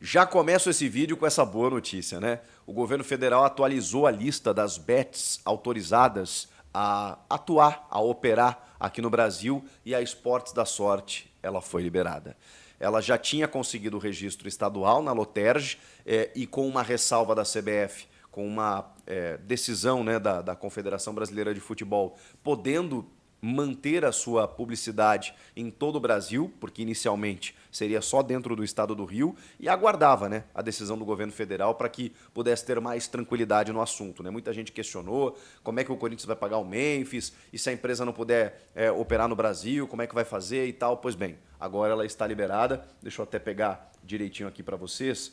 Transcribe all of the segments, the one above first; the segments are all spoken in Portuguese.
Já começo esse vídeo com essa boa notícia, né? O governo federal atualizou a lista das bets autorizadas a atuar, a operar aqui no Brasil e a Esportes da Sorte, ela foi liberada. Ela já tinha conseguido o registro estadual na Loterj e com uma ressalva da CBF, com uma decisão, né, da Confederação Brasileira de Futebol, podendo manter a sua publicidade em todo o Brasil, porque inicialmente seria só dentro do estado do Rio, e aguardava, né, a decisão do governo federal para que pudesse ter mais tranquilidade no assunto, né? Muita gente questionou como é que o Corinthians vai pagar o Memphis, e se a empresa não puder operar no Brasil, como é que vai fazer e tal. Pois bem, agora ela está liberada. Deixa eu até pegar direitinho aqui para vocês,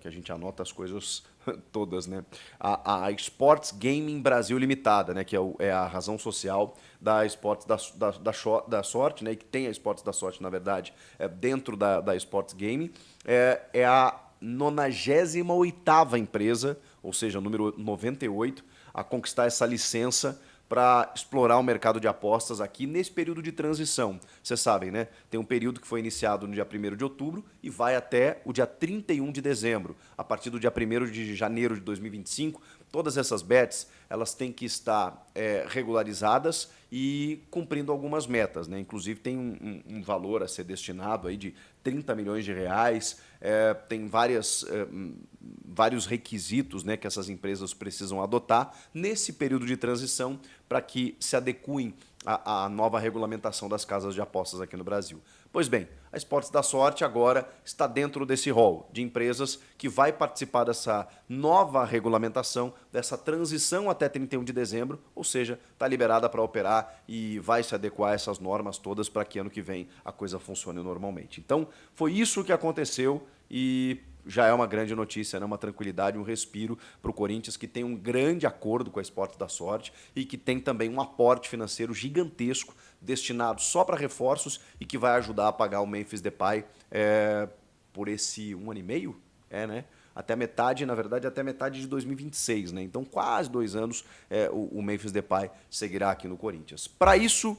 que a gente anota as coisas todas, né? A Sports Gaming Brasil Limitada, né? Que é a razão social da Esportes da Sorte, né? E que tem a Esportes da Sorte, na verdade, dentro da Sports Gaming. É a 98ª empresa, ou seja, número 98, a conquistar essa licença para explorar o mercado de apostas aqui nesse período de transição. Vocês sabem, né? Tem um período que foi iniciado no dia 1º de outubro e vai até o dia 31 de dezembro. A partir do dia 1º de janeiro de 2025, todas essas bets elas têm que estar regularizadas e cumprindo algumas metas, né? Inclusive tem um valor a ser destinado aí de 30 milhões de reais, tem vários requisitos, né, que essas empresas precisam adotar nesse período de transição para que se adequem à nova regulamentação das casas de apostas aqui no Brasil. Pois bem, a Esportes da Sorte agora está dentro desse rol de empresas que vai participar dessa nova regulamentação, dessa transição até 31 de dezembro, ou seja, está liberada para operar e vai se adequar a essas normas todas para que ano que vem a coisa funcione normalmente. Então, foi isso que aconteceu e já é uma grande notícia, né? Uma tranquilidade, um respiro para o Corinthians, que tem um grande acordo com a Esportes da Sorte e que tem também um aporte financeiro gigantesco destinado só para reforços e que vai ajudar a pagar o Memphis Depay por esse 1 ano e meio, né? Até metade, na verdade, até metade de 2026, né? Então, quase 2 anos o Memphis Depay seguirá aqui no Corinthians. Para isso,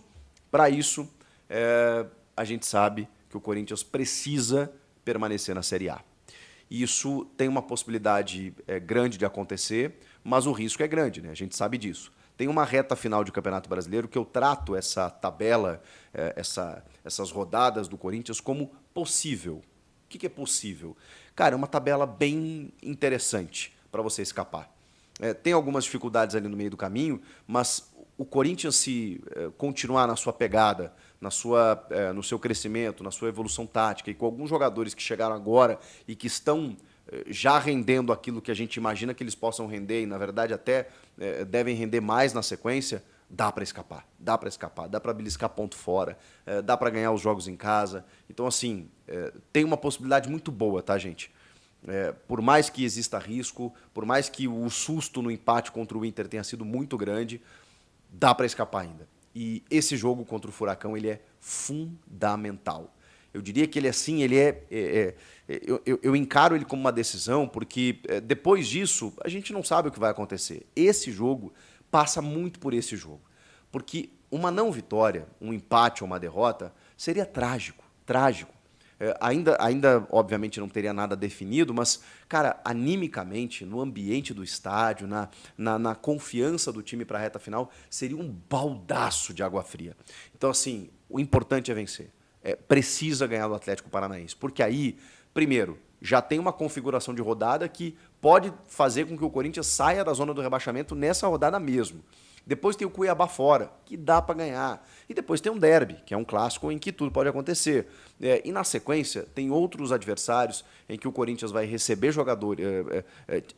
a gente sabe que o Corinthians precisa permanecer na Série A. Isso tem uma possibilidade grande de acontecer, mas o risco é grande, né? A gente sabe disso. Tem uma reta final de Campeonato Brasileiro que eu trato essa tabela, essas rodadas do Corinthians como possível. O que é possível? Cara, é uma tabela bem interessante para você escapar. Tem algumas dificuldades ali no meio do caminho, mas o Corinthians, se continuar na sua pegada, no seu crescimento, na sua evolução tática, e com alguns jogadores que chegaram agora e que estão já rendendo aquilo que a gente imagina que eles possam render, e na verdade até devem render mais na sequência, dá para escapar, dá para beliscar ponto fora, dá para ganhar os jogos em casa. Então, assim, tem uma possibilidade muito boa, tá, gente? Por mais que exista risco, por mais que o susto no empate contra o Inter tenha sido muito grande, dá para escapar ainda. E esse jogo contra o Furacão, ele é fundamental. Eu diria que ele assim, eu encaro ele como uma decisão, porque depois disso a gente não sabe o que vai acontecer. Esse jogo passa muito por esse jogo. Porque uma não vitória, um empate ou uma derrota, seria trágico, trágico. Ainda, obviamente, não teria nada definido, mas, cara, animicamente, no ambiente do estádio, na confiança do time para a reta final, seria um baldaço de água fria. Então, assim, o importante é vencer. Precisa ganhar do Atlético Paranaense, porque aí, primeiro, já tem uma configuração de rodada que pode fazer com que o Corinthians saia da zona do rebaixamento nessa rodada mesmo. Depois tem o Cuiabá fora, que dá para ganhar. E depois tem um derby, que é um clássico em que tudo pode acontecer. E na sequência, tem outros adversários em que o Corinthians vai receber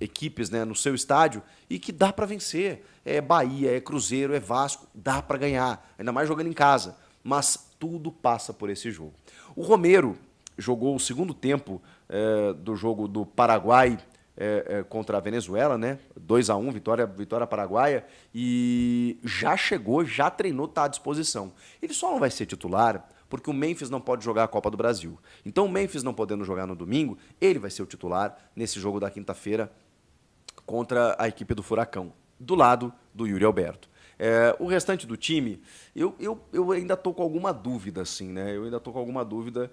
equipes, né, no seu estádio e que dá para vencer. É Bahia, é Cruzeiro, é Vasco, dá para ganhar. Ainda mais jogando em casa. Mas tudo passa por esse jogo. O Romero jogou o segundo tempo do jogo do Paraguai contra a Venezuela, né? 2-1, vitória paraguaia, e já chegou, já treinou, está à disposição. Ele só não vai ser titular porque o Memphis não pode jogar a Copa do Brasil. Então o Memphis não podendo jogar no domingo, ele vai ser o titular nesse jogo da quinta-feira contra a equipe do Furacão, do lado do Yuri Alberto. O restante do time, eu ainda estou com alguma dúvida, assim, né? Eu ainda estou com alguma dúvida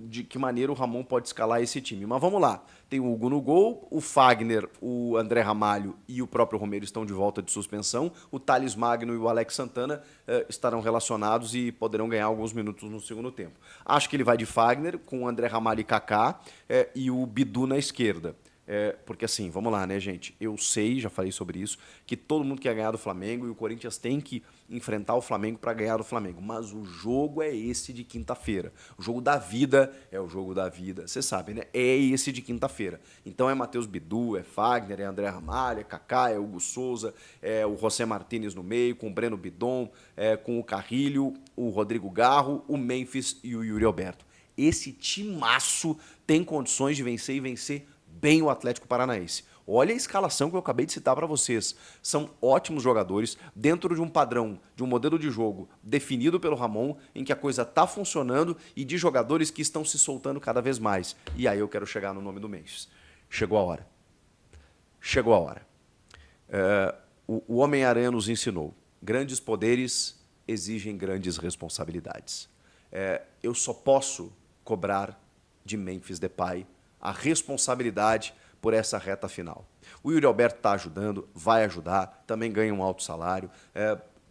de que maneira o Ramon pode escalar esse time. Mas vamos lá. Tem o Hugo no gol, o Fagner, o André Ramalho e o próprio Romero estão de volta de suspensão. O Thales Magno e o Alex Santana estarão relacionados e poderão ganhar alguns minutos no segundo tempo. Acho que ele vai de Fagner, com o André Ramalho e Kaká, e o Bidu na esquerda. Porque assim, vamos lá, né, gente? Eu sei, já falei sobre isso, que todo mundo quer ganhar do Flamengo e o Corinthians tem que enfrentar o Flamengo para ganhar do Flamengo. Mas o jogo é esse de quinta-feira. O jogo da vida é o jogo da vida. Você sabe, né? É esse de quinta-feira. Então é Matheus Bidu, é Fagner, é André Ramalho, é Kaká, é Hugo Souza, é o José Martínez no meio, com o Breno Bidon, com o Carrilho, o Rodrigo Garro, o Memphis e o Yuri Alberto. Esse timaço tem condições de vencer e vencer bem o Atlético Paranaense. Olha a escalação que eu acabei de citar para vocês. São ótimos jogadores dentro de um padrão, de um modelo de jogo definido pelo Ramon, em que a coisa está funcionando e de jogadores que estão se soltando cada vez mais. E aí eu quero chegar no nome do Memphis. Chegou a hora. Chegou a hora. O Homem-Aranha nos ensinou. Grandes poderes exigem grandes responsabilidades. Eu só posso cobrar de Memphis Depay a responsabilidade por essa reta final. O Yuri Alberto está ajudando, vai ajudar, também ganha um alto salário.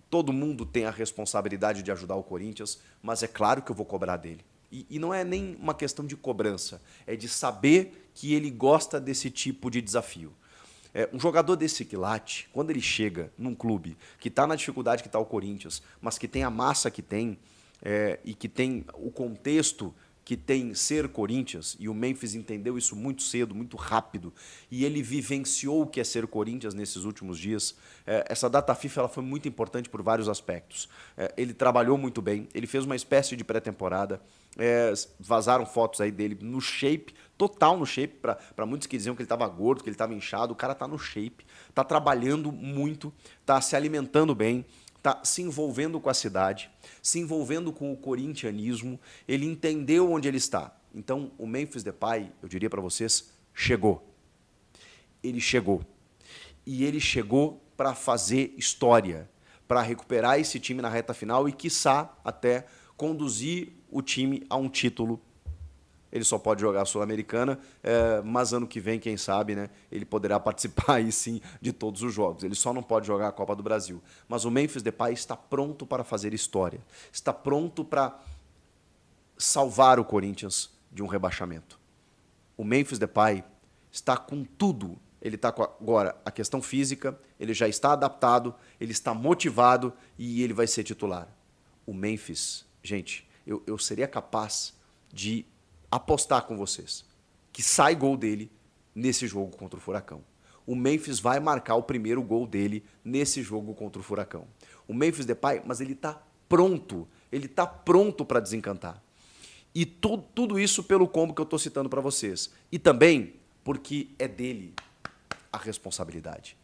Todo mundo tem a responsabilidade de ajudar o Corinthians, mas é claro que eu vou cobrar dele. E não é nem uma questão de cobrança, é de saber que ele gosta desse tipo de desafio. Um jogador desse quilate, quando ele chega num clube que está na dificuldade que está o Corinthians, mas que tem a massa que tem e que tem o contexto que tem ser Corinthians, e o Memphis entendeu isso muito cedo, muito rápido, e ele vivenciou o que é ser Corinthians nesses últimos dias. Essa data FIFA ela foi muito importante por vários aspectos. Ele trabalhou muito bem, ele fez uma espécie de pré-temporada, vazaram fotos aí dele no shape, total no shape, para muitos que diziam que ele estava gordo, que ele estava inchado. O cara está no shape, está trabalhando muito, está se alimentando bem, está se envolvendo com a cidade, se envolvendo com o corintianismo. Ele entendeu onde ele está. Então, o Memphis Depay, eu diria para vocês, chegou. Ele chegou. E ele chegou para fazer história, para recuperar esse time na reta final e, quiçá, até conduzir o time a um título. Ele só pode jogar a Sul-Americana, mas ano que vem, quem sabe, né, ele poderá participar aí sim de todos os jogos. Ele só não pode jogar a Copa do Brasil. Mas o Memphis Depay está pronto para fazer história. Está pronto para salvar o Corinthians de um rebaixamento. O Memphis Depay está com tudo. Ele está com agora a questão física, ele já está adaptado, ele está motivado e ele vai ser titular. O Memphis, gente, eu seria capaz de apostar com vocês que sai gol dele nesse jogo contra o Furacão. O Memphis vai marcar o primeiro gol dele nesse jogo contra o Furacão. O Memphis Depay, mas ele está pronto para desencantar. E tudo isso pelo combo que eu estou citando para vocês. E também porque é dele a responsabilidade.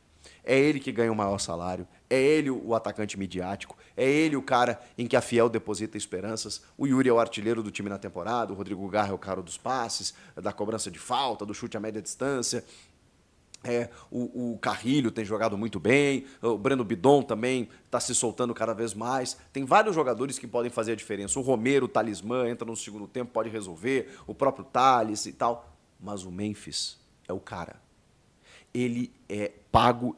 É ele que ganha o maior salário, é ele o atacante midiático, é ele o cara em que a Fiel deposita esperanças. O Yuri é o artilheiro do time na temporada, o Rodrigo Garro é o cara dos passes, da cobrança de falta, do chute a média distância. O Carrilho tem jogado muito bem, o Breno Bidon também está se soltando cada vez mais. Tem vários jogadores que podem fazer a diferença. O Romero, o Talismã, entra no segundo tempo, pode resolver, o próprio Thales e tal. Mas o Memphis é o cara. Ele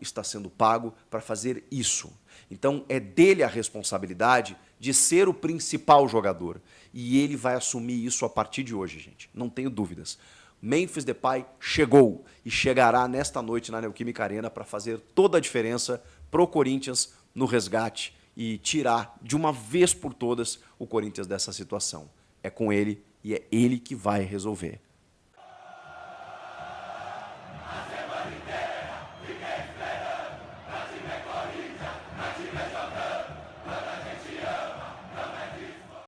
está sendo pago para fazer isso. Então é dele a responsabilidade de ser o principal jogador. E ele vai assumir isso a partir de hoje, gente. Não tenho dúvidas. Memphis Depay chegou e chegará nesta noite na Neoquímica Arena para fazer toda a diferença pro Corinthians no resgate e tirar de uma vez por todas o Corinthians dessa situação. É com ele e é ele que vai resolver.